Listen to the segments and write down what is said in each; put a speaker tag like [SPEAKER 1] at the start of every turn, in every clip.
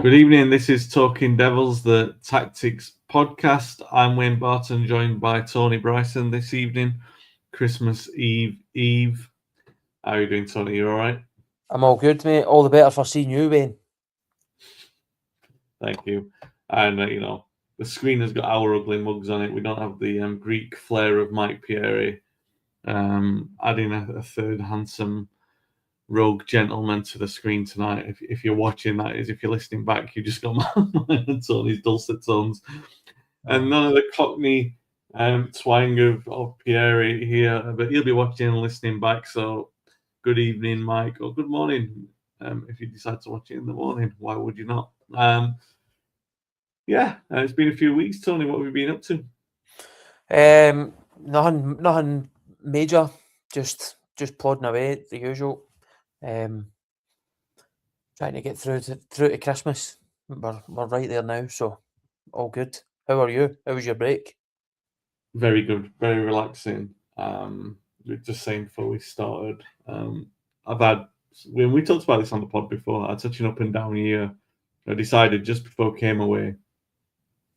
[SPEAKER 1] Good evening. This is Talking Devils, the Tactics podcast. I'm Wayne Barton, joined by Tony Bryson this evening, Christmas Eve. How are you doing, Tony? You all right?
[SPEAKER 2] I'm all good, mate. All the better for seeing you, Wayne.
[SPEAKER 1] Thank you. And, the screen has got our ugly mugs on it. We don't have the Greek flair of Mike Pieri. Adding a third handsome rogue gentleman to the screen tonight. If you're watching, that is, if you're listening back, you just got mine and Tony's dulcet tones. And none of the Cockney twang of Pieri here, but he'll be watching and listening back. So, good evening, Mike, or good morning. If you decide to watch it in the morning, why would you not? It's been a few weeks, Tony. What have you been up to?
[SPEAKER 2] Nothing major. Just plodding away, the usual. Trying to get through to Christmas. We're right there now, so all good. How are you? How was your break?
[SPEAKER 1] Very good, very relaxing. We were just saying before we started, I've had, when we talked about this on the pod before, I had such an up and down year. I decided just before I came away,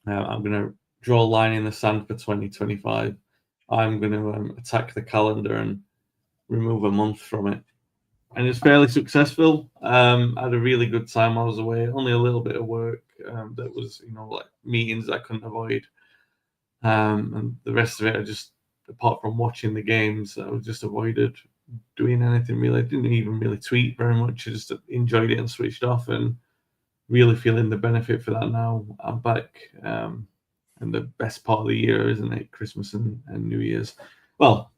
[SPEAKER 1] I'm going to draw a line in the sand for 2025. I'm going to attack the calendar and remove a month from it. And it's fairly successful. I had a really good time. I was away, only a little bit of work that was, like meetings I couldn't avoid. And the rest of it, I just, apart from watching the games, I just avoided doing anything really. I didn't even really tweet very much. I just enjoyed it and switched off, and really feeling the benefit for that now. I'm back, and the best part of the year, isn't it? Christmas and New Year's. Well,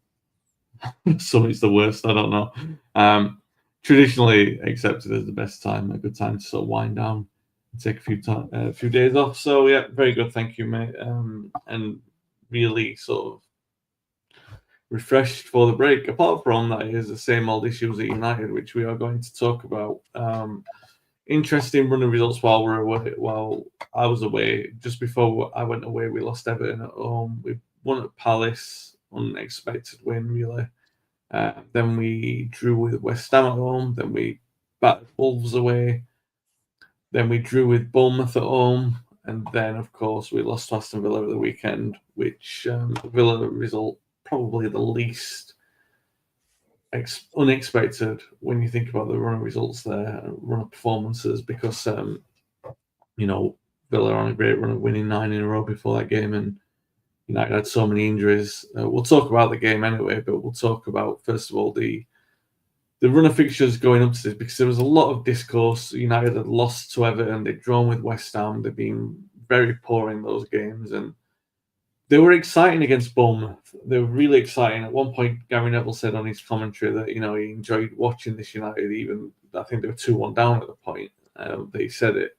[SPEAKER 1] some it's the worst. I don't know. Traditionally accepted as the best time, a good time to sort of wind down, take a few days off. So yeah, very good, thank you, mate. And really sort of refreshed for the break. Apart from that, is the same old issues at United, which we are going to talk about. Interesting running results while we're away. While I was away, just before I went away, we lost Everton at home. We won at Palace, unexpected win really. Then we drew with West Ham at home. Then we battered Wolves away. Then we drew with Bournemouth at home. And then, of course, we lost to Aston Villa at the weekend, which the Villa result probably the least unexpected when you think about the run of results there, run of performances, because, Villa are on a great run of winning 9 in a row before that game, and United had so many injuries. We'll talk about the game anyway, but we'll talk about, first of all, the run of fixtures going up to this, because there was a lot of discourse. United had lost to Everton, they'd drawn with West Ham, they've been very poor in those games, and they were exciting against Bournemouth. They were really exciting. At one point, Gary Neville said on his commentary that, he enjoyed watching this United, even, I think they were 2-1 down at the point. They said it.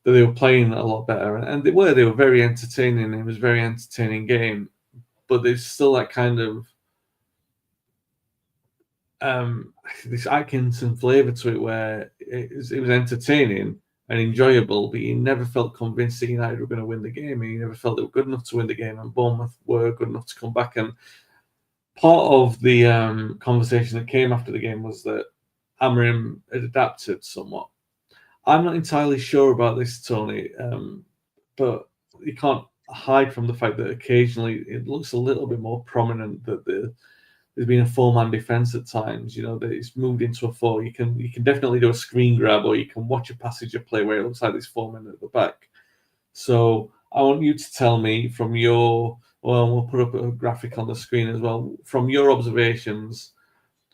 [SPEAKER 1] That they were playing a lot better, and they were very entertaining. It was a very entertaining game, but there's still that kind of this Atkinson flavour to it, where it was entertaining and enjoyable, but you never felt convinced that United were going to win the game, and you never felt they were good enough to win the game, and Bournemouth were good enough to come back. And part of the conversation that came after the game was that Amorim had adapted somewhat. I'm not entirely sure about this, Tony, but you can't hide from the fact that occasionally it looks a little bit more prominent that there's been a 4-man defence at times. That it's moved into a 4. You can definitely do a screen grab, or you can watch a passage of play where it looks like there's 4 men at the back. So I want you to tell me from your, well, we'll put up a graphic on the screen as well, from your observations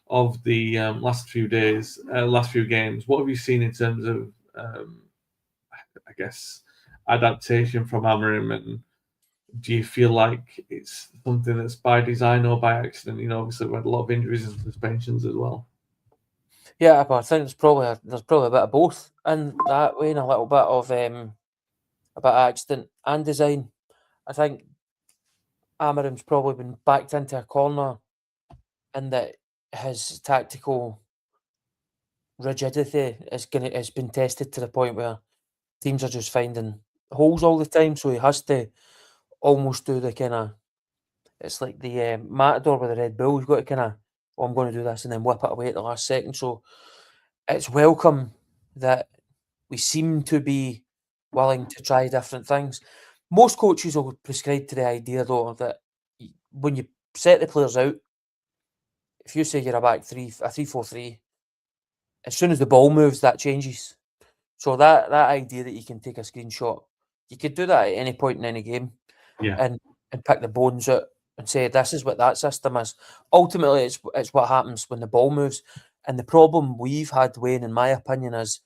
[SPEAKER 1] of the last few games, what have you seen in terms of, I guess, adaptation from Amorim, and do you feel like it's something that's by design or by accident? Obviously we had a lot of injuries and suspensions as well.
[SPEAKER 2] Yeah, but I think there's probably a bit of both in that way, and a little bit of accident and design. I think Amorim's probably been backed into a corner, and that his tactical rigidity has been tested to the point where teams are just finding holes all the time. So he has to almost do the kind of, it's like the Matador with the Red Bull. He's got to kind of, I'm going to do this, and then whip it away at the last second. So it's welcome that We seem to be willing to try different things. Most coaches will prescribe to the idea, though, that when you set the players out, if you say you're a back three, a 3-4-3, as soon as the ball moves, that changes. So that idea that you can take a screenshot, you could do that at any point in any game, and pick the bones out and say this is what that system is. Ultimately, it's what happens when the ball moves. And the problem we've had, Wayne, in my opinion, is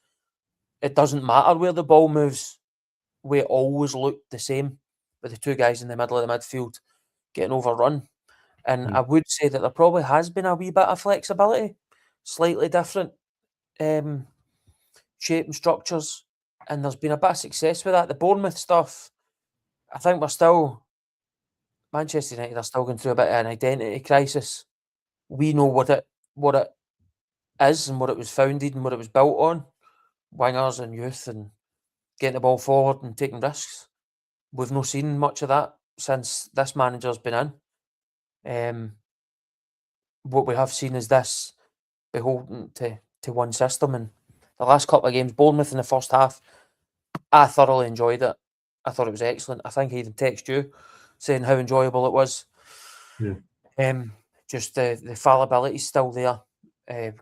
[SPEAKER 2] it doesn't matter where the ball moves. We always look the same with the two guys in the middle of the midfield getting overrun. And I would say that there probably has been a wee bit of flexibility, slightly different shape and structures, and there's been a bit of success with that. The Bournemouth stuff, I think Manchester United are still going through a bit of an identity crisis. We know what it is and what it was founded and what it was built on, wingers and youth and getting the ball forward and taking risks. We've not seen much of that since this manager's been in. What we have seen is this beholden to one system. And the last couple of games, Bournemouth in the first half, I thoroughly enjoyed it. I thought it was excellent. I think I even texted you saying how enjoyable it was. Just the fallibility is still there.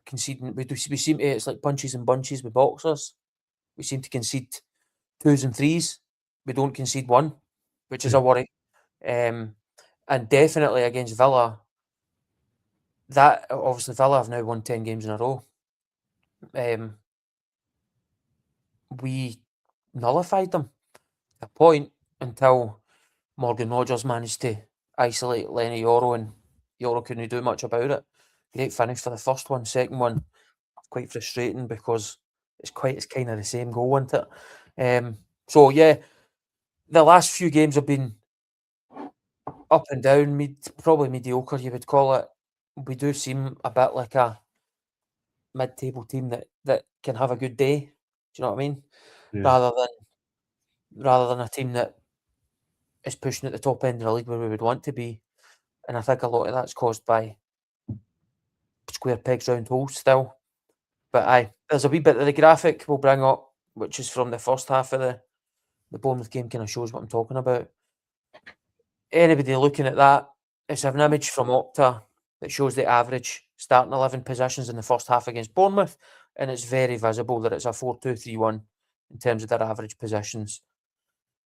[SPEAKER 2] Conceding, we seem to, it's like punches and bunches with boxers. We seem to concede 2s and 3s. We don't concede 1, which is a worry. And definitely against Villa, that obviously Villa have now won 10 games in a row. We nullified them at a point until Morgan Rogers managed to isolate Lenny Yoro, and Yoro couldn't do much about it. Great finish for the first one. Second one, quite frustrating because it's kind of the same goal, isn't it? So yeah, the last few games have been up and down, probably mediocre, you would call it. We do seem a bit like a mid-table team that can have a good day. Do you know what I mean? Rather than a team that is pushing at the top end of the league where we would want to be. And I think a lot of that's caused by square pegs round holes still. But there's a wee bit of the graphic we'll bring up, which is from the first half of the Bournemouth game, kind of shows what I'm talking about. Anybody looking at that, it's an image from Opta that shows the average starting 11 possessions in the first half against Bournemouth, and it's very visible that it's a 4-2-3-1 in terms of their average possessions.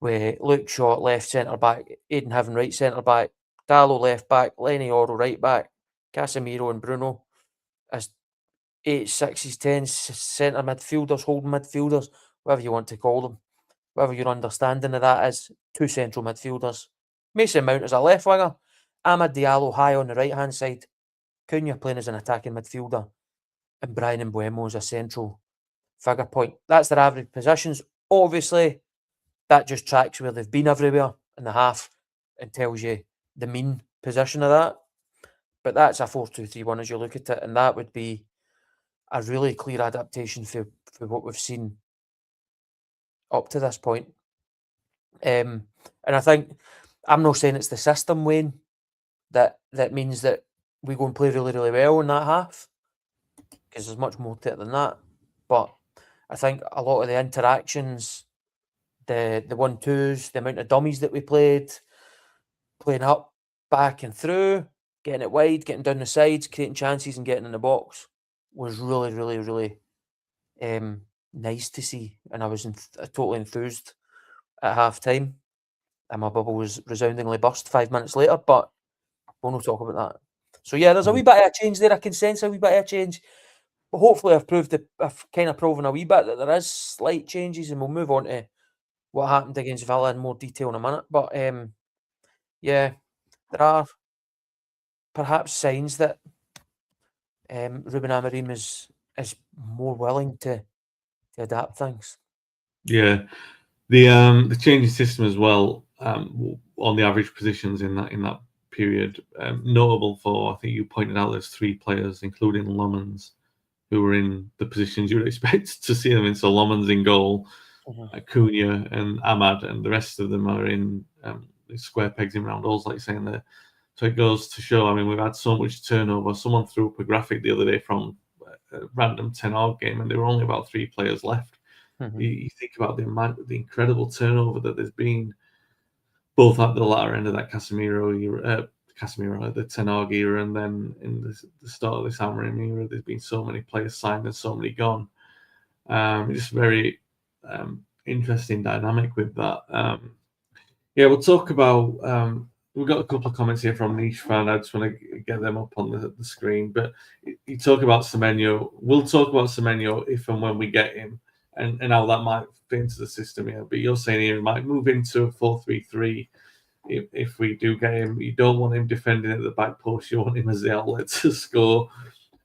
[SPEAKER 2] With Luke Shaw left centre back, Aidan Heaven right centre back, Dallo left back, Lenny Oro right back, Casemiro and Bruno as 8s, 6s, 10s, centre midfielders, holding midfielders, whatever you want to call them. Whatever your understanding of that is, 2 central midfielders. Mason Mount as a left winger, Amad Diallo high on the right hand side, Cunha playing as an attacking midfielder, and Bryson and Wayne as a central figure point. That's their average positions. Obviously, that just tracks where they've been everywhere in the half and tells you the mean position of that. But that's a 4-2-3-1 as you look at it, and that would be a really clear adaptation for what we've seen up to this point. And I think, I'm not saying it's the system, Wayne, that means that we go and play really, really well in that half, because there's much more to it than that. But I think a lot of the interactions, the 1-2s, the amount of dummies that we played, playing up, back and through, getting it wide, getting down the sides, creating chances and getting in the box was really, really, really nice to see. And I was totally enthused at half time. And my bubble was resoundingly burst 5 minutes later, but we'll not talk about that. So yeah, there's a wee bit of a change there. I can sense a wee bit of a change. But hopefully I've kind of proven a wee bit that there is slight changes, and we'll move on to what happened against Villa in more detail in a minute. But yeah, there are perhaps signs that Ruben Amorim is more willing to adapt things.
[SPEAKER 1] Yeah, the changing system as well on the average positions in that period, notable for, I think you pointed out, there's 3 players, including Lommans, who were in the positions you would expect to see them in. So Lommans in goal, Cunha and Ahmad, and the rest of them are in square pegs in round holes, like you're saying there. So it goes to show, I mean, we've had so much turnover. Someone threw up a graphic the other day from a random 10-hour game, and there were only about 3 players left. You think about the incredible turnover that there's been, both at the latter end of that Casemiro era, the Ten Hag era, and then in the start of this Amorim era, there's been so many players signed and so many gone. Just very interesting dynamic with that. Yeah, we'll talk about. We've got a couple of comments here from Niche Fan. I just want to get them up on the screen. But you talk about Semenyo. We'll talk about Semenyo if and when we get him, and how that might fit into the system here. But you're saying here he might move into a 4-3-3 if we do get him. You don't want him defending at the back post. You want him as the outlet to score.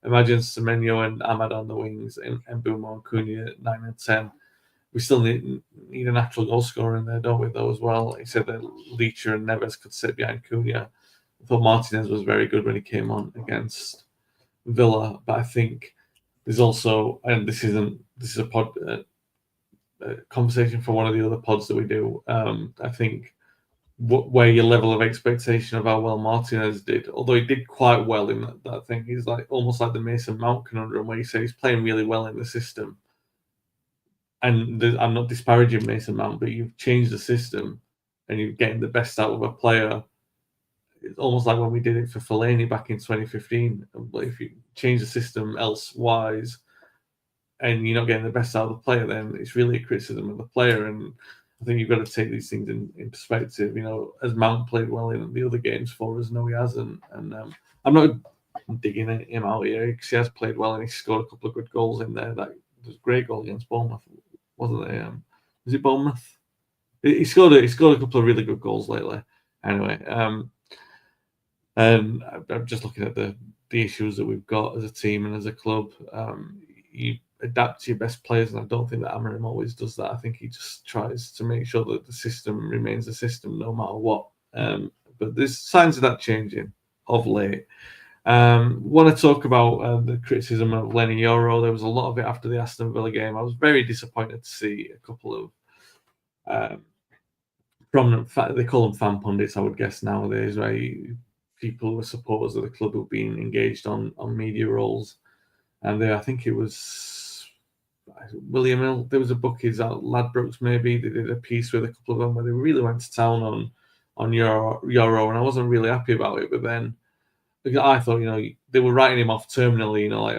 [SPEAKER 1] Imagine Semenyo and Ahmad on the wings, and Mbeumo and Cunha at 9 and 10. We still need a natural goal scorer in there, don't we, though, as well? He said that Leacher and Neves could sit behind Cunha. I thought Martinez was very good when he came on against Villa, but I think there's also, and this is a conversation for one of the other pods that we do. I think where your level of expectation of how well Martinez did, although he did quite well in that thing, he's like almost like the Mason Mount conundrum, where you say he's playing really well in the system. And I'm not disparaging Mason Mount, but you've changed the system and you're getting the best out of a player. It's almost like when we did it for Fellaini back in 2015. If you change the system elsewise and you're not getting the best out of the player, then it's really a criticism of the player. And I think you've got to take these things in perspective. As Mount played well in the other games for us, no, he hasn't. And I'm not digging him out here because he has played well and he scored a couple of good goals in there. That was a great goal against Bournemouth, wasn't it? Was it Bournemouth? He scored a couple of really good goals lately. Anyway, and I'm just looking at the issues that we've got as a team and as a club. You adapt to your best players, and I don't think that Amorim always does that. I think he just tries to make sure that the system remains the system no matter what. But there's signs of that changing of late. Want to talk about the criticism of Lenny Yoro. There was a lot of it after the Aston Villa game. I was very disappointed to see a couple of prominent, they call them fan pundits, I would guess nowadays, right? People who are supporters of the club who've been engaged on media roles. And I think it was William Hill. There was a book, is out Ladbrokes maybe. They did a piece with a couple of them where they really went to town on Yoro, and I wasn't really happy about it. But then I thought, they were writing him off terminally, like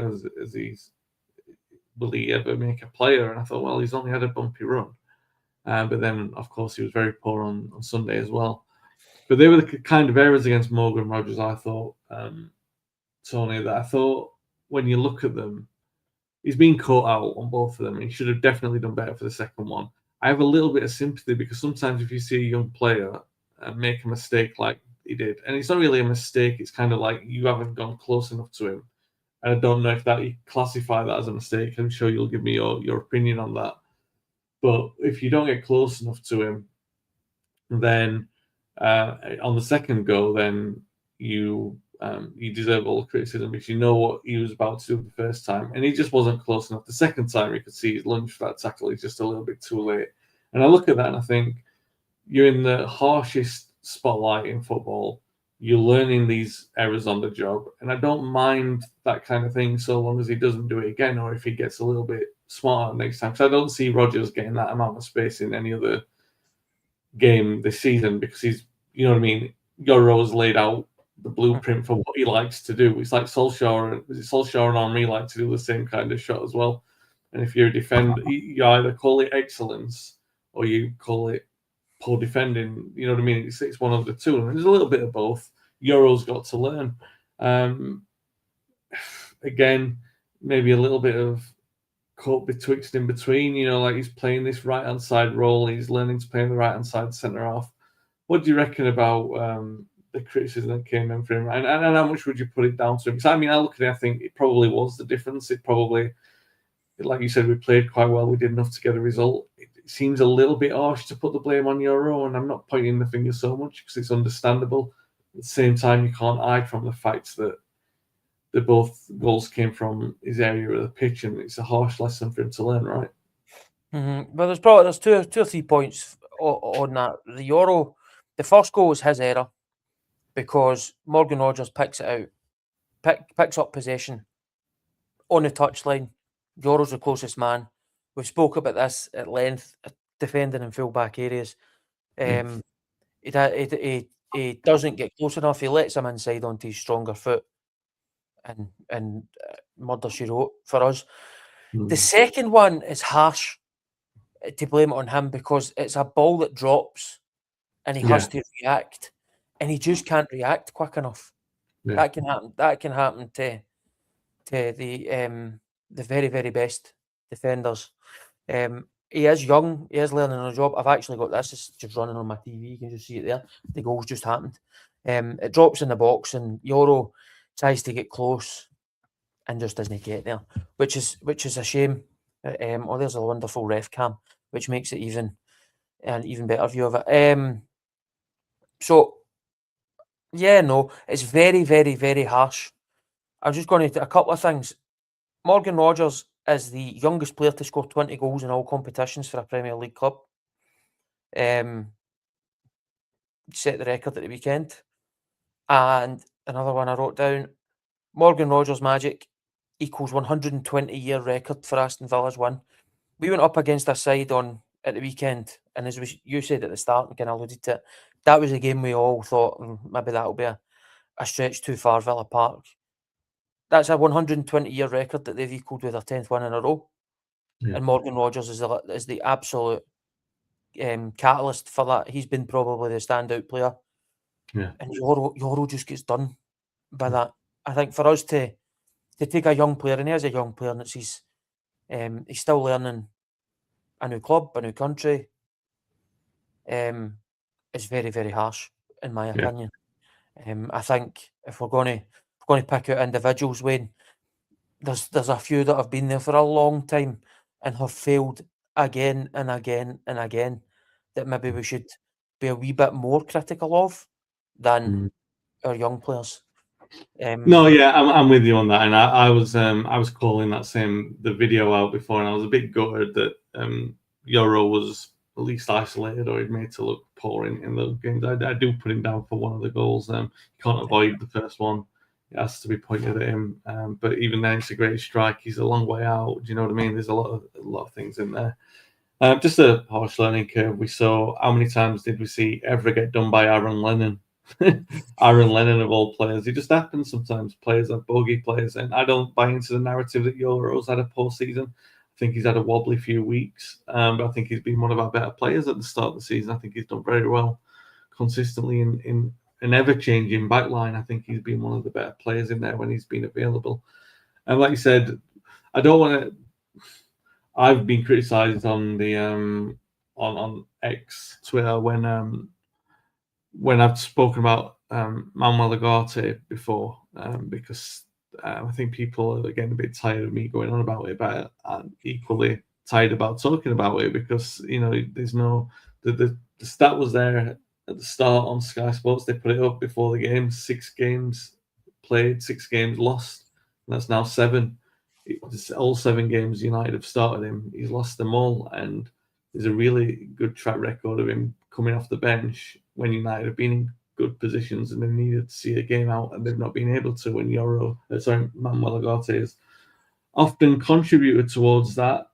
[SPEAKER 1] will he ever make a player? And I thought, well, he's only had a bumpy run. But then, of course, he was very poor on Sunday as well. But they were the kind of errors against Morgan Rogers, I thought, Tony, that I thought when you look at them, he's been caught out on both of them. He should have definitely done better for the second one. I have a little bit of sympathy because sometimes if you see a young player make a mistake like he did, and it's not really a mistake, it's kind of like you haven't gone close enough to him. And I don't know if that you classify that as a mistake. I'm sure you'll give me your opinion on that. But if you don't get close enough to him, then on the second go, then you deserve all the criticism because you know what he was about to do the first time, and he just wasn't close enough. The second time, you could see his lunge for that tackle. He's just a little bit too late. And I look at that and I think you're in the harshest spotlight in football. You're learning these errors on the job, and I don't mind that kind of thing so long as he doesn't do it again, or if he gets a little bit smarter next time. Because I don't see Rodgers getting that amount of space in any other game this season because he's, you know what I mean. Yoro's laid out the blueprint for what he likes to do. It's like Solskjaer and Henry like to do the same kind of shot as well. And if you're a defender, you either call it excellence or you call it poor defending. You know what I mean? It's one of the two. And there's a little bit of both. Yoro's got to learn. Again, maybe a little bit of caught betwixt in between. Like he's playing this right-hand side role. He's learning to play on the right-hand side centre-half. What do you reckon about the criticism that came in for him? And how much would you put it down to him? Because, I look at it, I think it probably was the difference. It probably, like you said, we played quite well. We did enough to get a result. It seems a little bit harsh to put the blame on Yoro, and I'm not pointing the finger so much because it's understandable. At the same time, you can't hide from the fact that both goals came from his area of the pitch, and it's a harsh lesson for him to learn, right?
[SPEAKER 2] Mm-hmm. Well, there's two or 3 points on that. The Yoro, the first goal was his error because Morgan Rogers picks it out, picks up possession on the touchline. Yoro's the closest man. we've spoke about this at length, defending in full-back areas. He doesn't get close enough. He lets him inside onto his stronger foot and murder she wrote for us. The second one is harsh to blame it on him because it's a ball that drops and he has to react, and he just can't react quick enough. That can happen. That can happen to the very, very best defenders. He is young. He is learning on a job. I've actually got this. It's just running on my TV. You can just see it there. The goal's just happened. It drops in the box, and Yoro tries to get close and just doesn't get there, which is a shame. There's a wonderful ref cam, which makes it an even better view of it. It's very, very, very harsh. I'm just going to a couple of things. Morgan Rogers is the youngest player to score 20 goals in all competitions for a Premier League club. Set the record at the weekend. And another one I wrote down, Morgan Rogers' magic equals 120-year record for Aston Villa's win. We went up against a side at the weekend, and as you said at the start and kind of alluded to it, that was a game we all thought maybe that'll be a stretch too far, Villa Park. That's a 120-year record that they've equalled with their 10th win in a row. And Morgan Rogers is the absolute catalyst for that. He's been probably the standout player. And Yoro just gets done by that. I think for us to take a young player, and he is a young player, and he's still learning a new club, a new country, is very, very harsh, in my opinion. I think if we're going to pick out individuals, Wayne, there's a few that have been there for a long time and have failed again and again and again that maybe we should be a wee bit more critical of than our young players.
[SPEAKER 1] I'm with you on that, and I was calling the video out before, and I was a bit gutted that Yoro was at least isolated or he'd made to look poor in those games. I do put him down for one of the goals. You can't avoid the first one. It has to be pointed at him. But even then, it's a great strike. He's a long way out. Do you know what I mean? There's a lot of things in there. Just a harsh learning curve. We saw, how many times did we see ever get done by Aaron Lennon? Aaron Lennon of all players. It just happens sometimes. Players are bogey players, and I don't buy into the narrative that Yoro's had a poor season. I think he's had a wobbly few weeks, but I think he's been one of our better players at the start of the season. I think he's done very well consistently in an ever-changing backline. I think he's been one of the better players in there when he's been available. And like you said, I don't want to. I've been criticised on the on X Twitter when I've spoken about Manuel Ugarte before, because I think people are getting a bit tired of me going on about it, but I'm equally tired about talking about it because there's no the stat was there at the start on Sky Sports. They put it up before the game. 6 games played, 6 games lost, and that's now 7. All 7 games United have started him. He's lost them all, and there's a really good track record of him coming off the bench when United have been in good positions and they needed to see a game out, and they've not been able to. When Manuel Ugarte has often contributed towards that.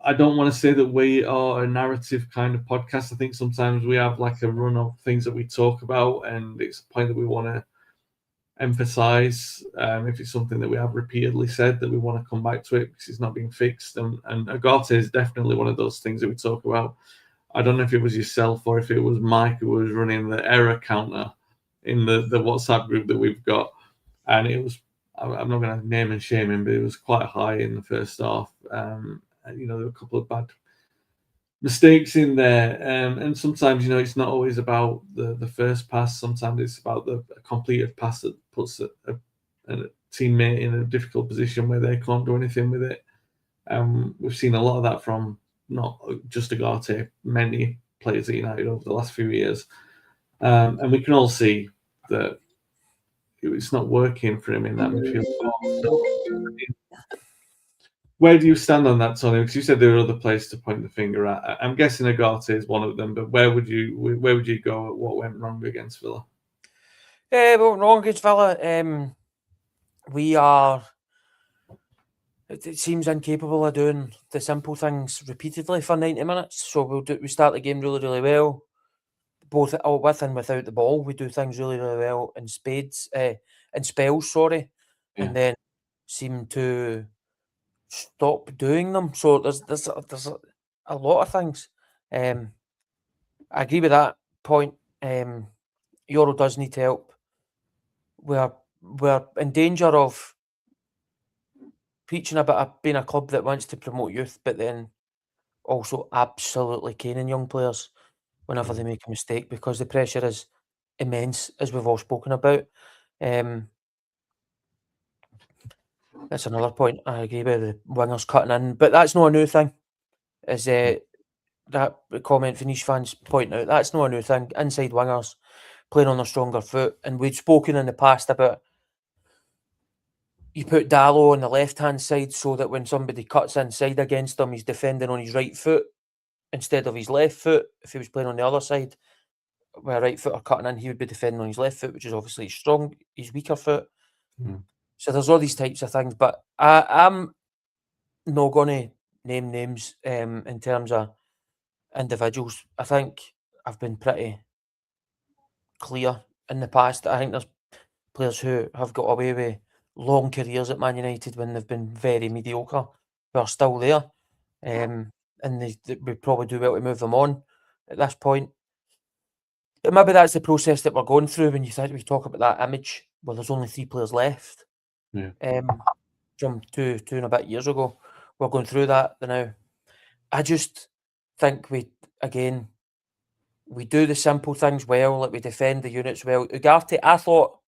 [SPEAKER 1] I don't want to say that we are a narrative kind of podcast. I think sometimes we have like a run of things that we talk about, and it's a point that we want to emphasize. If it's something that we have repeatedly said, that we want to come back to it because it's not being fixed. And Ugarte is definitely one of those things that we talk about. I don't know if it was yourself or if it was Mike who was running the error counter in the WhatsApp group that we've got. And it was, I'm not going to name and shame him, but it was quite high in the first half. There were a couple of bad mistakes in there. And sometimes, it's not always about the first pass. Sometimes it's about the completed pass that puts a teammate in a difficult position where they can't do anything with it. We've seen a lot of that from not just Ugarte, many players at United over the last few years. And we can all see that it's not working for him in that midfield. Where do you stand on that, Tony? Because you said there were other players to point the finger at. I'm guessing Ugarte is one of them, but where would you go at what went wrong against Villa?
[SPEAKER 2] What went wrong against Villa? We are it seems incapable of doing the simple things repeatedly for 90 minutes. So we start the game really, really well, both with and without the ball. We do things really, really well in spells, sorry, and then seem to stop doing them. So there's a lot of things. I agree with that point. Euro does need help. We're in danger of preaching about being a club that wants to promote youth, but then also absolutely caning young players whenever they make a mistake, because the pressure is immense, as we've all spoken about. That's another point. I agree with the wingers cutting in, but that's not a new thing. As that comment Finnish fans point out, that's not a new thing. Inside wingers playing on a stronger foot, and we'd spoken in the past about you put Dallo on the left-hand side so that when somebody cuts inside against him, he's defending on his right foot instead of his left foot. If he was playing on the other side, with a right footer cutting in, he would be defending on his left foot, which is obviously his weaker foot. So there's all these types of things, but I'm not going to name names in terms of individuals. I think I've been pretty clear in the past. I think there's players who have got away with long careers at Man United when they've been very mediocre, who are still there, and we probably do well to move them on at this point. But maybe that's the process that we're going through when we talk about that image where there's only 3 players left. From two and a bit years ago. We're going through that now. I just think we do the simple things well, like we defend the units well. Ugarte, I thought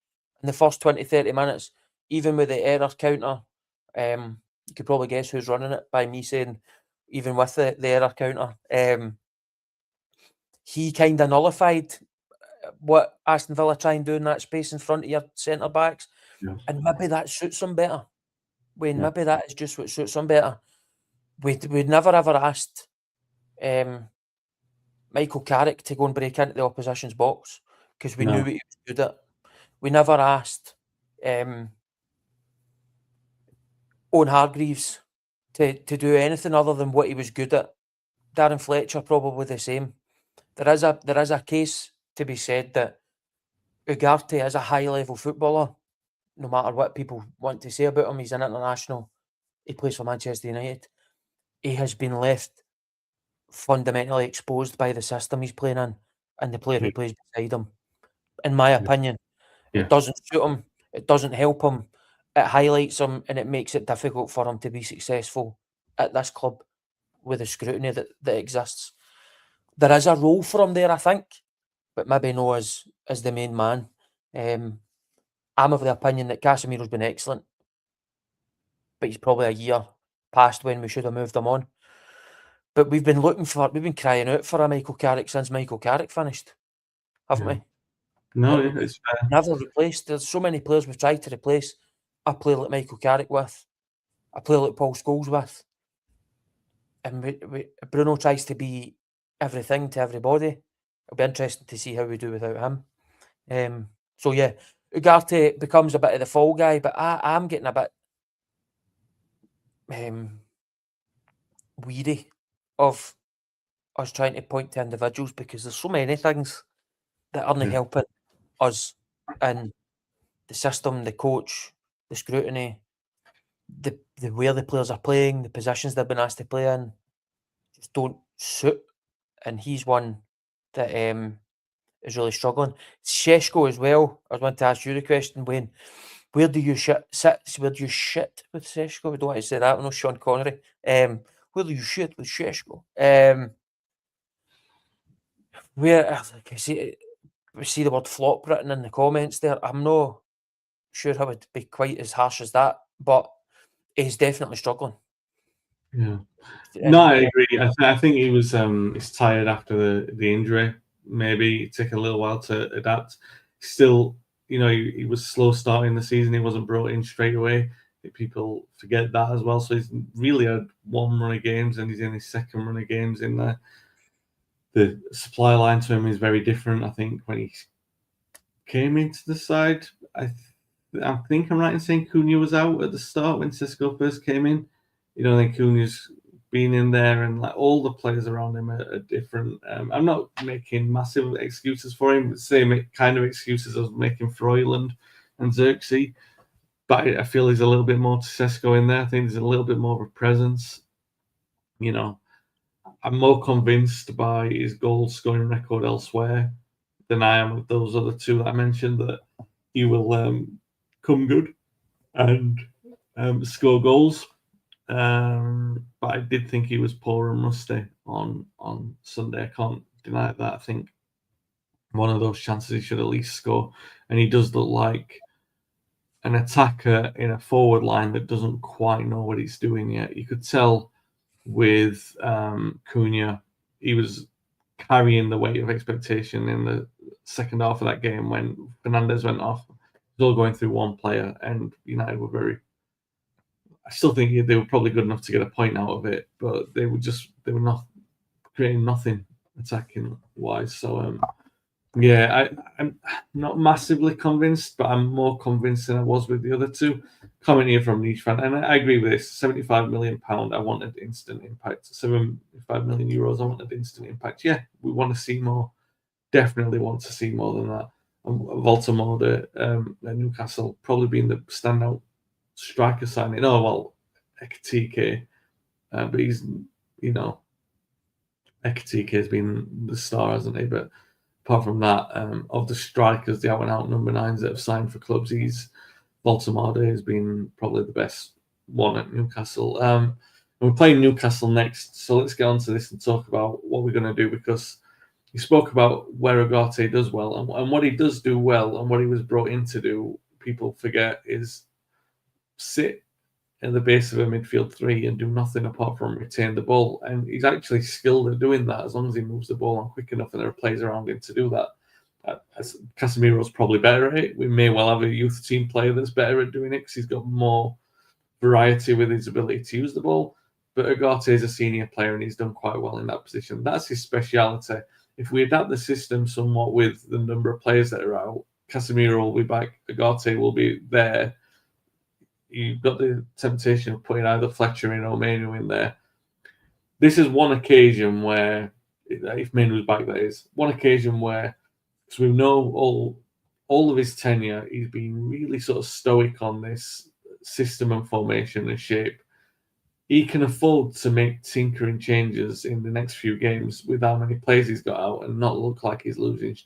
[SPEAKER 2] in the first 20, 30 minutes, even with the error counter, you could probably guess who's running it by me saying, even with the error counter, he kind of nullified what Aston Villa try and do in that space in front of your centre backs, and maybe that suits them better. Wayne, maybe that is just what suits them better. We'd never ever asked Michael Carrick to go and break into the opposition's box because we knew what he was good at. We never asked Owen Hargreaves to do anything other than what he was good at. Darren Fletcher probably the same. There is a case to be said that Ugarte is a high level footballer. No matter what people want to say about him, he's an international. He plays for Manchester United. He has been left fundamentally exposed by the system he's playing in and the player who plays beside him. In my opinion, it doesn't suit him. It doesn't help him. It highlights him and it makes it difficult for him to be successful at this club with the scrutiny that exists. There is a role for him there, I think, but maybe no as the main man. I'm of the opinion that Casemiro's been excellent, but he's probably a year past when we should have moved him on. But we've been crying out for a Michael Carrick since Michael Carrick finished, haven't we?
[SPEAKER 1] No, it's fair.
[SPEAKER 2] Never replaced. There's so many players we've tried to replace a player like Michael Carrick with, a player like Paul Scholes with. And Bruno tries to be everything to everybody. It'll be interesting to see how we do without him. So yeah, Ugarte becomes a bit of the fall guy, but I'm getting a bit weary of us trying to point to individuals because there's so many things that aren't helping us in the system, the coach, the scrutiny, the where the players are playing, the positions they've been asked to play in, just don't suit. And he's one that is really struggling. Šeško as well. I was wanting to ask you the question, Wayne. Where do you shit with Šeško? We don't want to say that. I know Sean Connery. Where do you shit with Šeško? Where I see the word flop written in the comments there. I'm not sure I would be quite as harsh as that, but he's definitely struggling.
[SPEAKER 1] Yeah. No, I agree. I think he was he's tired after the injury. Maybe it took a little while to adapt. Still, he was slow starting the season. He wasn't brought in straight away. I think people forget that as well. So he's really had one run of games, and he's in his second run of games in there. The supply line to him is very different. I think when he came into the side, I think I'm right in saying Cunha was out at the start when Sisco first came in. Then Cunha's been in there, and like all the players around him are different. I'm not making massive excuses for him. Same kind of excuses I was making for Oyland and Xerxes. But I feel there's a little bit more to Sisco in there. I think there's a little bit more of a presence. I'm more convinced by his goal scoring record elsewhere than I am with those other two that I mentioned, that he will come good and score goals. But I did think he was poor and rusty on Sunday. I can't deny that. I think one of those chances he should at least score, and he does look like an attacker in a forward line that doesn't quite know what he's doing yet. You could tell with Cunha, he was carrying the weight of expectation in the second half of that game when Fernandes went off. It was all going through one player, and United were I still think they were probably good enough to get a point out of it, but they were not creating nothing attacking wise. So I'm not massively convinced, but I'm more convinced than I was with the other two. Comment here from Niche fan, and I agree with this. £75 million, I wanted instant impact. €75 million, I wanted instant impact. Yeah, we want to see more. Definitely want to see more than that. And Baltimore at Newcastle probably being the standout striker signing. Oh well, Ekitike, but he's Ekitike has been the star, hasn't he? But apart from that, of the strikers, the out and out number nines that have signed for clubs, Baltimore has been probably the best one at Newcastle. And we're playing Newcastle next, so let's get on to this and talk about what we're going to do, because you spoke about where Ugarte does well, and what he does do well, and what he was brought in to do, people forget, is sit at the base of a midfield three and do nothing apart from retain the ball. And he's actually skilled at doing that as long as he moves the ball on quick enough and there are players around him to do that. Casemiro's probably better at it. We may well have a youth team player that's better at doing it because he's got more variety with his ability to use the ball. But Ugarte is a senior player and he's done quite well in that position. That's his speciality. If we adapt the system somewhat with the number of players that are out, Casemiro will be back, Ugarte will be there. You've got the temptation of putting either Fletcher in or Manu in there. This is one occasion where, if Manu's back, that is, one occasion where, because we know all of his tenure, he's been really sort of stoic on this system and formation and shape. He can afford to make tinkering changes in the next few games with how many players he's got out and not look like he's losing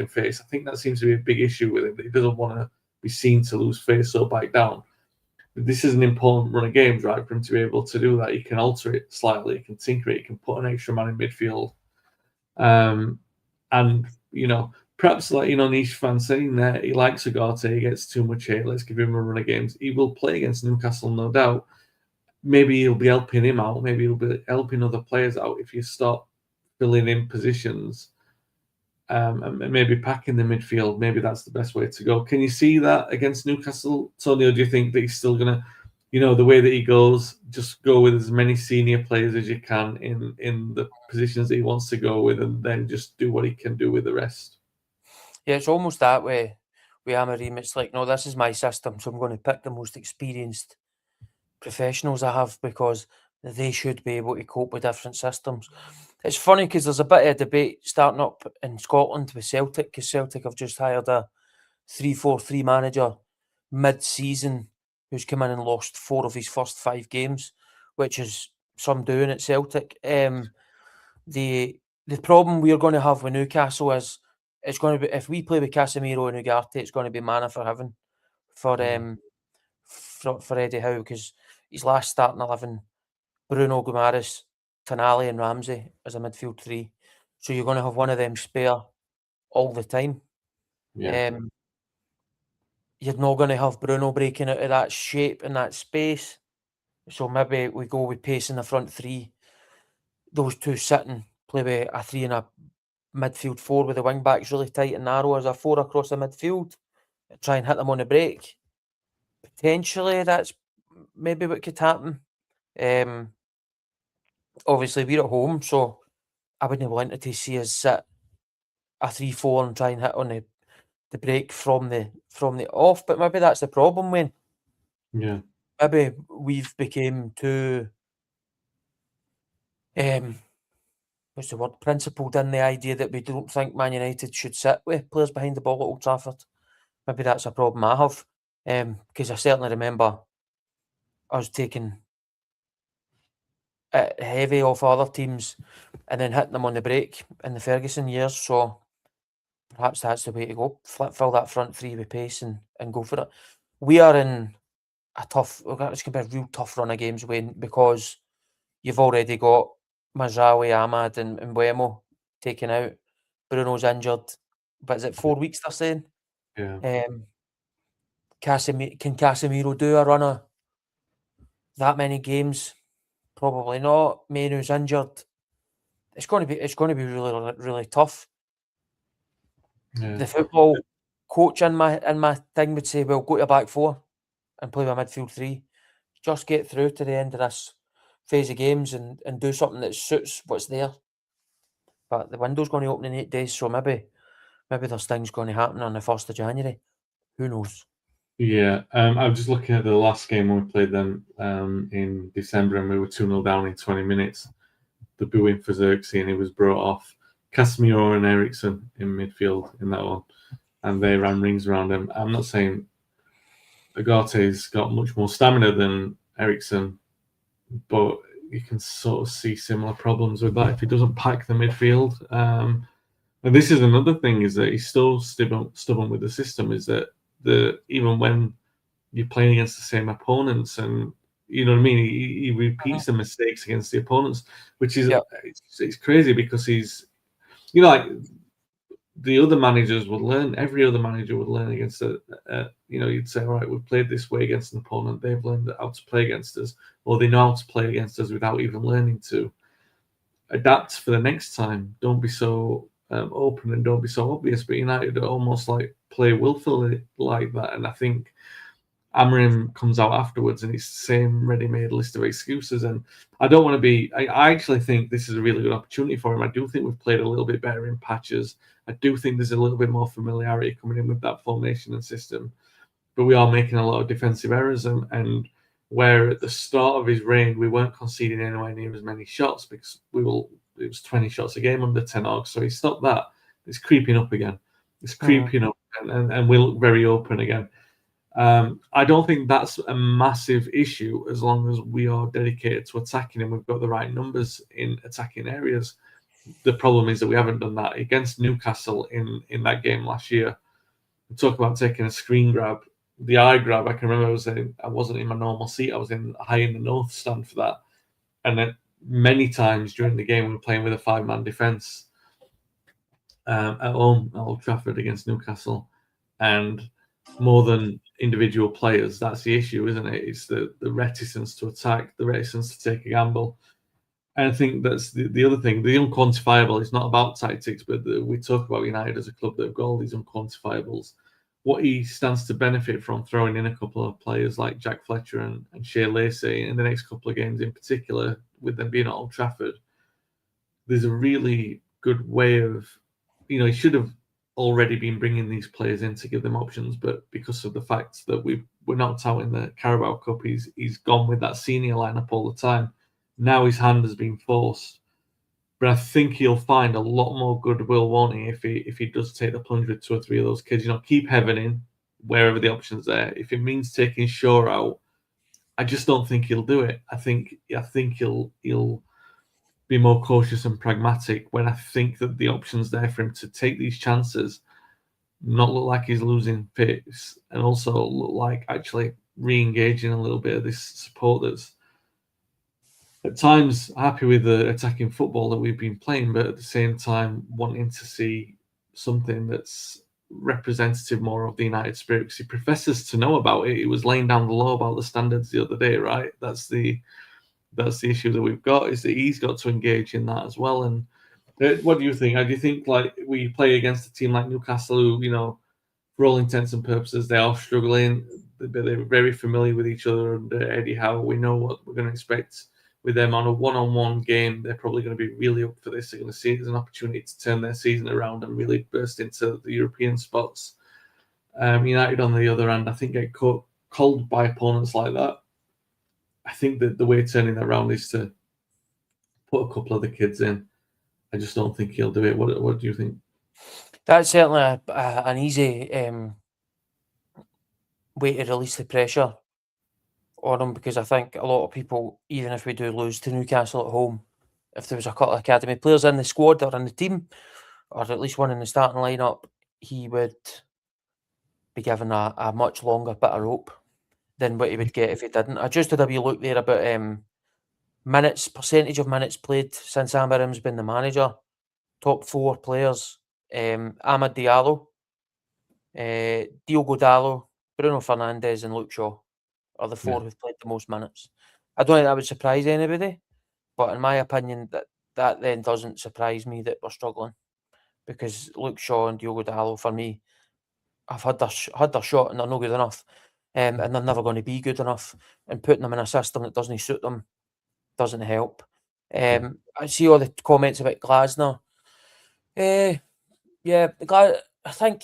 [SPEAKER 1] face. I think that seems to be a big issue with him, that he doesn't want to be seen to lose face or back down. This is an important run of games, right, for him to be able to do that. He can alter it slightly, he can tinker it, he can put an extra man in midfield. And, perhaps like, Niche fan saying that he likes Ugarte, he gets too much hate, let's give him a run of games. He will play against Newcastle, no doubt. Maybe he'll be helping him out, maybe he'll be helping other players out if you start filling in positions. And maybe packing the midfield, maybe that's the best way to go. Can you see that against Newcastle, Tony, or do you think that he's still going to, the way that he goes, just go with as many senior players as you can in the positions that he wants to go with, and then just do what he can do with the rest?
[SPEAKER 2] Yeah, it's almost that way with Amorim. It's like, no, this is my system, so I'm going to pick the most experienced professionals I have because they should be able to cope with different systems. It's funny because there's a bit of debate starting up in Scotland with Celtic, because Celtic have just hired a 3-4-3 manager mid-season who's come in and lost 4 of his first 5 games, which is some doing at Celtic. The problem we're going to have with Newcastle is it's going to be, if we play with Casemiro and Ugarte, it's going to be manna for heaven for Eddie Howe, because his last starting 11, Bruno Guimaraes, Tonali and Ramsey as a midfield three. So you're going to have one of them spare all the time.
[SPEAKER 1] Yeah.
[SPEAKER 2] You're not going to have Bruno breaking out of that shape and that space. So maybe we go with pace in the front three. Those two sitting, play with a 3 and a midfield 4 with the wing backs really tight and narrow as a 4 across the midfield. Try and hit them on the break. Potentially, that's maybe what could happen. Obviously, we're at home, so I wouldn't want to see us sit a 3-4 and try and hit on the break from the off. But maybe that's the problem, Wayne.
[SPEAKER 1] Yeah.
[SPEAKER 2] Maybe we've became too what's the word, principled in the idea that we don't think Man United should sit with players behind the ball at Old Trafford. Maybe that's a problem I have, because I certainly remember us taking it heavy off other teams and then hitting them on the break in the Ferguson years. So perhaps that's the way to go. Fill that front three with pace and go for it. We are in it's going to be a real tough run of games, Wayne, because you've already got Mazraoui, Ahmad and Mbeumo taken out. Bruno's injured. But is it 4 weeks they're saying?
[SPEAKER 1] Yeah.
[SPEAKER 2] Can Casemiro do a run of that many games? Probably not. Mainoo's injured. It's going to be really, really tough.
[SPEAKER 1] Yeah.
[SPEAKER 2] The football coach in my thing would say, well, go to back four and play with a midfield three. Just get through to the end of this phase of games and do something that suits what's there. But the window's going to open in 8 days, so maybe there's things going to happen on the 1st of January. Who knows?
[SPEAKER 1] Yeah, I was just looking at the last game when we played them in December, and we were 2-0 down in 20 minutes. The booing for Xerxes, and he was brought off. Casemiro and Eriksen in midfield in that one, and they ran rings around him. I'm not saying Agate's got much more stamina than Eriksen, but you can sort of see similar problems with that if he doesn't pack the midfield. And this is another thing, is that he's still stubborn with the system, is that even when you're playing against the same opponents, and you know what I mean, he repeats the mistakes against the opponents, which is it's crazy, because he's, you know, like the other managers would learn, every other manager would learn against you know, you'd say, all right, we've played this way against an opponent, they've learned how to play against us, or they know how to play against us without even learning to adapt for the next time. Don't be so open and don't be so obvious. But United are almost like play willfully like that, and I think Amorim comes out afterwards and it's the same ready-made list of excuses. And I don't want to be. I actually think this is a really good opportunity for him. I do think we've played a little bit better in patches. I do think there's a little bit more familiarity coming in with that formation and system, but we are making a lot of defensive errors. And where at the start of his reign we weren't conceding anywhere near as many shots, because it was 20 shots a game under Ten Hag, so he stopped that. It's creeping up again. It's creeping up, and we look very open again. I don't think that's a massive issue as long as we are dedicated to attacking and we've got the right numbers in attacking areas. The problem is that we haven't done that against Newcastle in that game last year. We talk about taking a screen grab, the eye grab. I can remember I wasn't in my normal seat. I was high in the north stand for that, and then many times during the game we were playing with a 5-man defence at home at Old Trafford against Newcastle, and more than individual players, that's the issue, isn't it? It's the reticence to attack, the reticence to take a gamble. And I think that's the other thing, the unquantifiable. It's not about tactics, but we talk about United as a club that have got all these unquantifiables. What he stands to benefit from throwing in a couple of players like Jack Fletcher and Shea Lacey in the next couple of games in particular, with them being at Old Trafford, there's a really good way of, you know, he should have already been bringing these players in to give them options, but because of the fact that we're knocked out in the Carabao Cup, he's gone with that senior lineup all the time. Now his hand has been forced, but I think he'll find a lot more goodwill, won't he, if he does take the plunge with 2 or 3 of those kids. You know, keep Heaven in wherever the option's there. If it means taking Shaw out, I just don't think he'll do it. I think he'll be more cautious and pragmatic when I think that the option's there for him to take these chances, not look like he's losing pace, and also look like actually re-engaging a little bit of this support that's at times happy with the attacking football that we've been playing, but at the same time wanting to see something that's representative more of the United spirit, because he professes to know about it. He was laying down the law about the standards the other day, right? That's the issue that we've got, is that he's got to engage in that as well. And what do you think? Do you think like we play against a team like Newcastle, who, you know, for all intents and purposes, they are struggling, but they're very familiar with each other under Eddie Howe. We know what we're going to expect with them on a one-on-one game. They're probably going to be really up for this. They're going to see it as an opportunity to turn their season around and really burst into the European spots. United on the other hand, I think get cold by opponents like that. I think that the way turning that around is to put a couple of the kids in. I just don't think he'll do it. What do you think?
[SPEAKER 2] That's certainly an easy way to release the pressure on him, because I think a lot of people, even if we do lose to Newcastle at home, if there was a couple of academy players in the squad or in the team, or at least one in the starting lineup, he would be given a much longer bit of rope than what he would get if he didn't. I just had a wee look there about minutes, percentage of minutes played since Amarim's been the manager. Top 4 players: Amad Diallo, Diogo Dallo, Bruno Fernandes, and Luke Shaw are the 4 who've played the most minutes. I don't think that would surprise anybody, but in my opinion, that then doesn't surprise me that we're struggling, because Luke Shaw and Diogo Dallo, for me, have had their shot and they're not good enough, and they're never going to be good enough. And putting them in a system that doesn't suit them doesn't help. I see all the comments about Glasner. Yeah, I think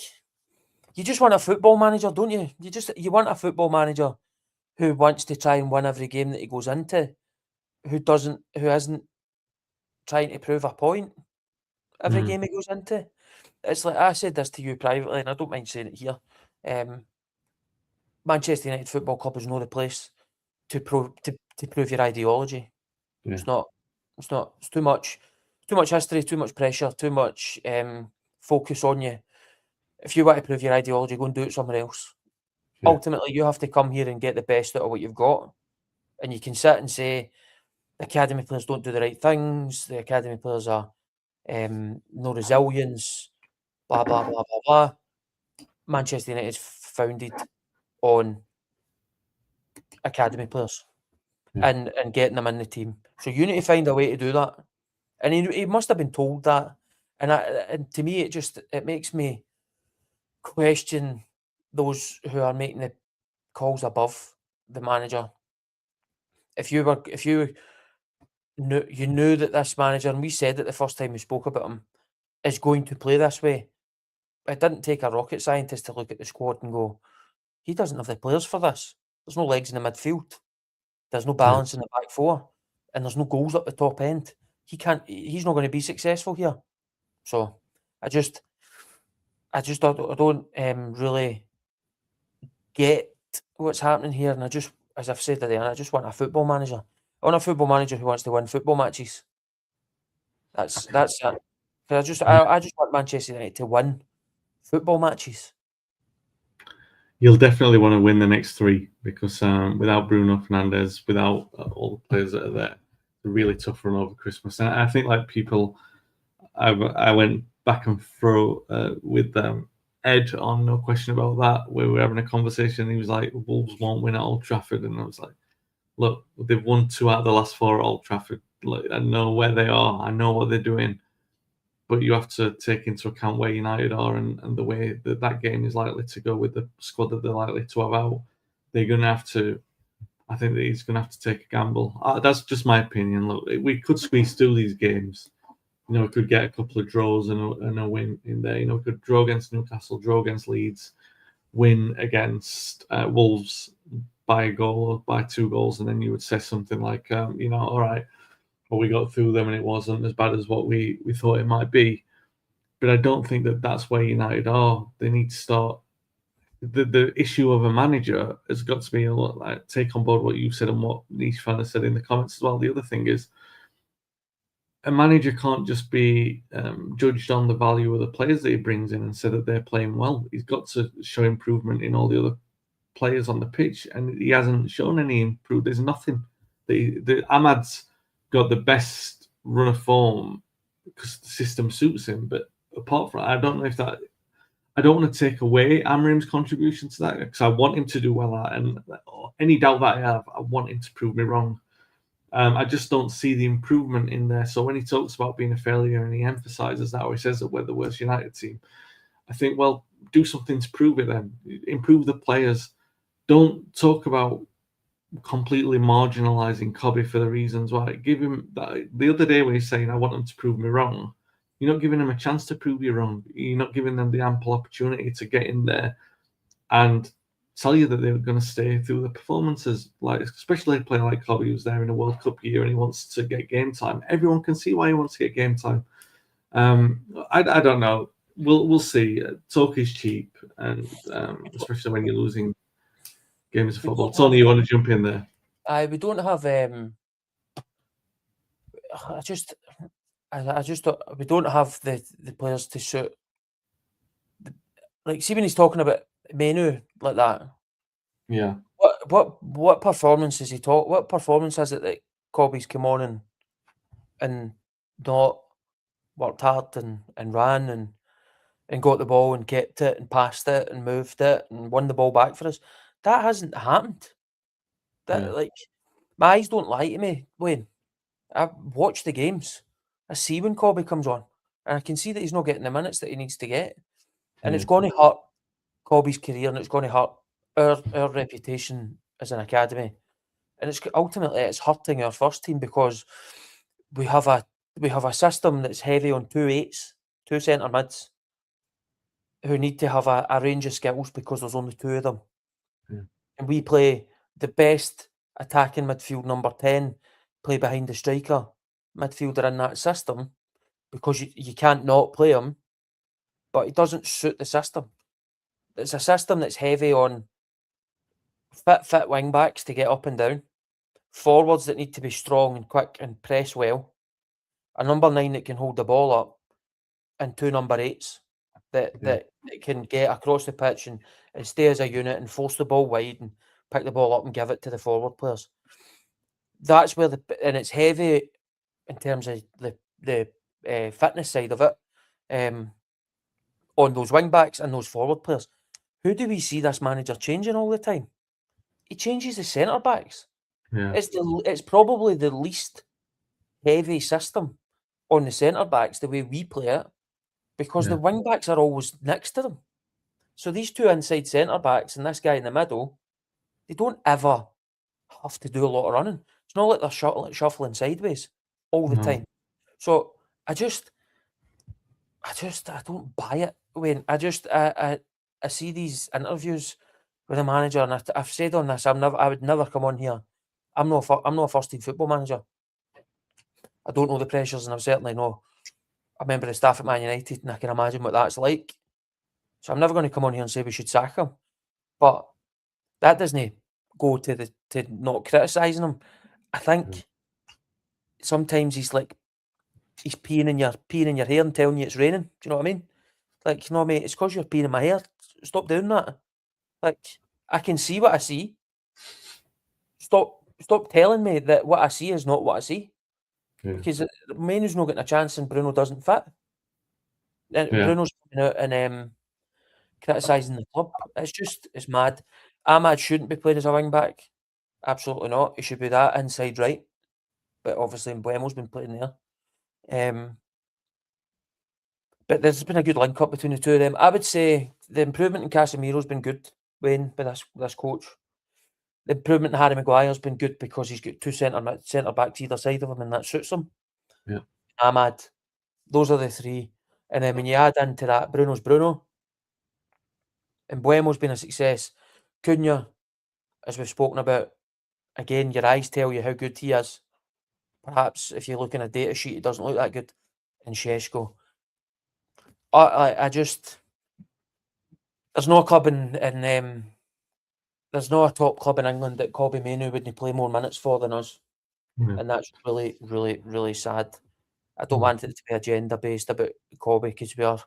[SPEAKER 2] you just want a football manager, don't you? You want a football manager who wants to try and win every game that he goes into, who isn't trying to prove a point every game he goes into. It's like, I said this to you privately, and I don't mind saying it here. Manchester United Football Club is not the place to prove your ideology.
[SPEAKER 1] Yeah.
[SPEAKER 2] It's not. It's too much history, too much pressure, too much focus on you. If you want to prove your ideology, go and do it somewhere else.
[SPEAKER 1] Yeah.
[SPEAKER 2] Ultimately, you have to come here and get the best out of what you've got. And you can sit and say the academy players don't do the right things, the academy players are no resilience, blah, blah, blah, blah, blah. Manchester United is founded on academy players and getting them in the team. So you need to find a way to do that. And he must have been told that. And to me, it makes me question those who are making the calls above the manager. If you knew that this manager, and we said it the first time we spoke about him, is going to play this way, it didn't take a rocket scientist to look at the squad and go, he doesn't have the players for this. There's no legs in the midfield. There's no balance in the back 4, and there's no goals up the top end. He's not going to be successful here. So I don't really get what's happening here, and as I've said today, I just want a football manager. I want a football manager who wants to win football matches. That's it. I just want Manchester United to win football matches.
[SPEAKER 1] You'll definitely want to win the next 3, because without Bruno Fernandes, without all the players that are there, it's a really tough run over Christmas. And I think, like, people, I went back and fro with Ed on No Question About That, where we were having a conversation. He was like, Wolves won't win at Old Trafford. And I was like, look, they've won 2 out of the last 4 at Old Trafford. Like, I know where they are. I know what they're doing. But you have to take into account where United are and the way that game is likely to go with the squad that they're likely to have out. They're going to have to, I think that he's going to have to take a gamble. That's just my opinion. Look, we could squeeze through these games. We could get a couple of draws and a win in there. We could draw against Newcastle, draw against Leeds, win against Wolves by a goal or by 2 goals, and then you would say something like, all right, well, we got through them and it wasn't as bad as what we thought it might be. But I don't think that that's where United are. They need to start. The issue of a manager has got to be a lot, like, take on board what you said and what Niche fan has said in the comments as well. The other thing is, a manager can't just be judged on the value of the players that he brings in and say that they're playing well. He's got to show improvement in all the other players on the pitch, and he hasn't shown any improvement. There's nothing. Ahmad's got the best run of form because the system suits him, but apart from that, I don't know if that. I don't want to take away Amarim's contribution to that, because I want him to do well at, and any doubt that I have, I want him to prove me wrong. I just don't see the improvement in there. So when he talks about being a failure and he emphasises that, or he says that we're the worst United team, I think, well, do something to prove it then. Improve the players. Don't talk about completely marginalising Cobby for the reasons why. Give him that. The other day when he's saying, I want him to prove me wrong, you're not giving him a chance to prove you wrong. You're not giving them the ample opportunity to get in there and tell you that they were going to stay through the performances. Like, especially a player like Kobe, who's there in a World Cup year and he wants to get game time. Everyone can see why he wants to get game time. I don't know. We'll see. Talk is cheap, and especially when you're losing games of football. Tony, you want to jump in there?
[SPEAKER 2] We don't have. We don't have the players to suit. Like, see when he's talking about Menu like that.
[SPEAKER 1] Yeah.
[SPEAKER 2] What performance is he talk? What performance is it that Kobe's come on and not worked hard and ran and got the ball and kept it and passed it and moved it and won the ball back for us? That hasn't happened. Like, my eyes don't lie to me, Wayne. I watch the games. I see when Kobe comes on, and I can see that he's not getting the minutes that he needs to get, and it's going to hurt Kobe's career, and it's going to hurt our reputation as an academy, and it's ultimately hurting our first team because we have a system that's heavy on 2 centre mids, who need to have a range of skills because there's only 2 of them, and we play the best attacking midfield number 10, play behind the striker midfielder in that system because you can't not play him, but it doesn't suit the system. It's a system that's heavy on fit wing backs to get up and down, forwards that need to be strong and quick and press well, a number 9 that can hold the ball up, and 2 number 8s that can get across the pitch and stay as a unit and force the ball wide and pick the ball up and give it to the forward players. That's where and it's heavy in terms of the fitness side of it, on those wing backs and those forward players. Who do we see this manager changing all the time? He changes the centre backs.
[SPEAKER 1] Yeah.
[SPEAKER 2] It's probably the least heavy system on the centre backs the way we play it, because the wing backs are always next to them. So these 2 inside centre backs and this guy in the middle, they don't ever have to do a lot of running. It's not like they're shuffling sideways all the time. So I don't buy it, Wayne. I see these interviews with the manager, and I've said on this, I would never come on here. I'm not a first team football manager. I don't know the pressures, and I've certainly not a member of staff at Man United, and I can imagine what that's like. So I'm never going to come on here and say we should sack him. But that doesn't go to not criticising him. I think sometimes he's peeing in your hair and telling you it's raining. Do you know what I mean? Like, no, mate, it's because you're peeing in my hair. Stop doing that. Like, I can see what I see. Stop telling me that what I see is not what I see. Because Menu's not getting a chance and Bruno doesn't fit. Bruno's coming out and criticising the club. It's mad. Ahmad shouldn't be playing as a wing back. Absolutely not. He should be that inside right. But obviously Mbuemo's been playing there. But there's been a good link up between the 2 of them. I would say the improvement in Casemiro's been good, Wayne, by this coach. The improvement in Harry Maguire's been good because he's got 2 centre backs either side of him, and that suits him.
[SPEAKER 1] Yeah.
[SPEAKER 2] Ahmad. Those are the 3. And then when you add into that, Bruno's Bruno. And Mbuemo's been a success. Cunha, as we've spoken about, again, your eyes tell you how good he is. Perhaps if you look in a data sheet, it doesn't look that good. And Šeško. There's no club there's no a top club in England that Kobe Manu wouldn't play more minutes for than us. And that's really, really, really sad. I don't want it to be agenda based about Kobe because we are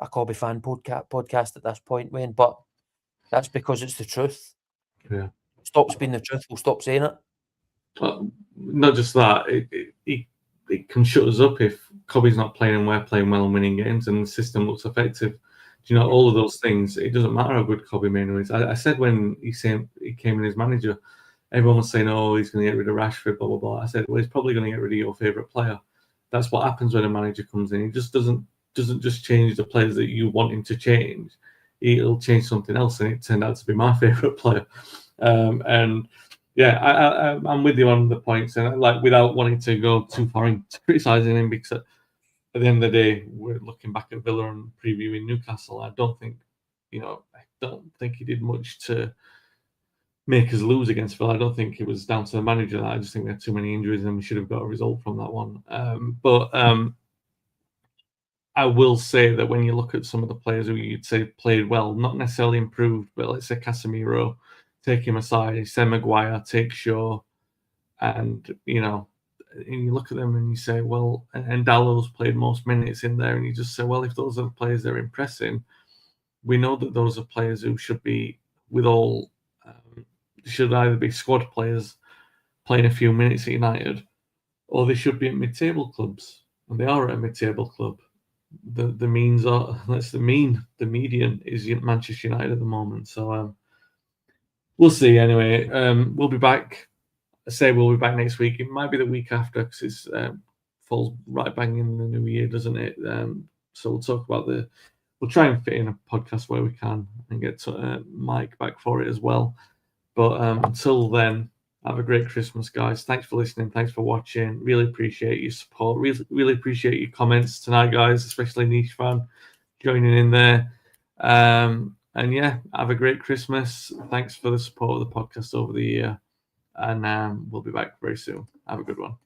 [SPEAKER 2] a Kobe fan podcast at this point, Wayne, but that's because it's the truth.
[SPEAKER 1] Yeah.
[SPEAKER 2] Stops being the truth, we'll stop saying it.
[SPEAKER 1] Not just that, it can shut us up if Kobe's not playing and we're playing well and winning games and the system looks effective. Do you know, all of those things, it doesn't matter how good Kobe Manu is. I said when he came in as manager, everyone was saying, oh, he's going to get rid of Rashford, blah, blah, blah. I said, well, he's probably going to get rid of your favourite player. That's what happens when a manager comes in. He just doesn't just change the players that you want him to change. He'll change something else, and it turned out to be my favourite player. And yeah, I'm with you on the points, and like without wanting to go too far into criticising him, because at the end of the day, we're looking back at Villa and previewing Newcastle. I don't think I don't think he did much to make us lose against Villa. I don't think it was down to the manager. I just think we had too many injuries and we should have got a result from that one. But I will say that when you look at some of the players who you'd say played well, not necessarily improved, but let's say Casemiro, take him aside, say Maguire, take Shaw, and you look at them and you say, well, and Dallow's played most minutes in there, and you just say, well, if those are the players they're impressing, we know that those are players who should be should either be squad players playing a few minutes at United, or they should be at mid-table clubs, and they are at a mid-table club. The means are that's the mean. The median is Manchester United at the moment. So we'll see. Anyway, we'll be back. I say we'll be back next week. It might be the week after because it's falls right bang in the new year, doesn't it? So we'll talk about we'll try and fit in a podcast where we can and get Mike back for it as well. But until then, have a great Christmas, guys. Thanks for listening. Thanks for watching. Really appreciate your support. Really appreciate your comments tonight, guys, especially Niche Fan joining in there. And yeah, have a great Christmas. Thanks for the support of the podcast over the year. And we'll be back very soon. Have a good one.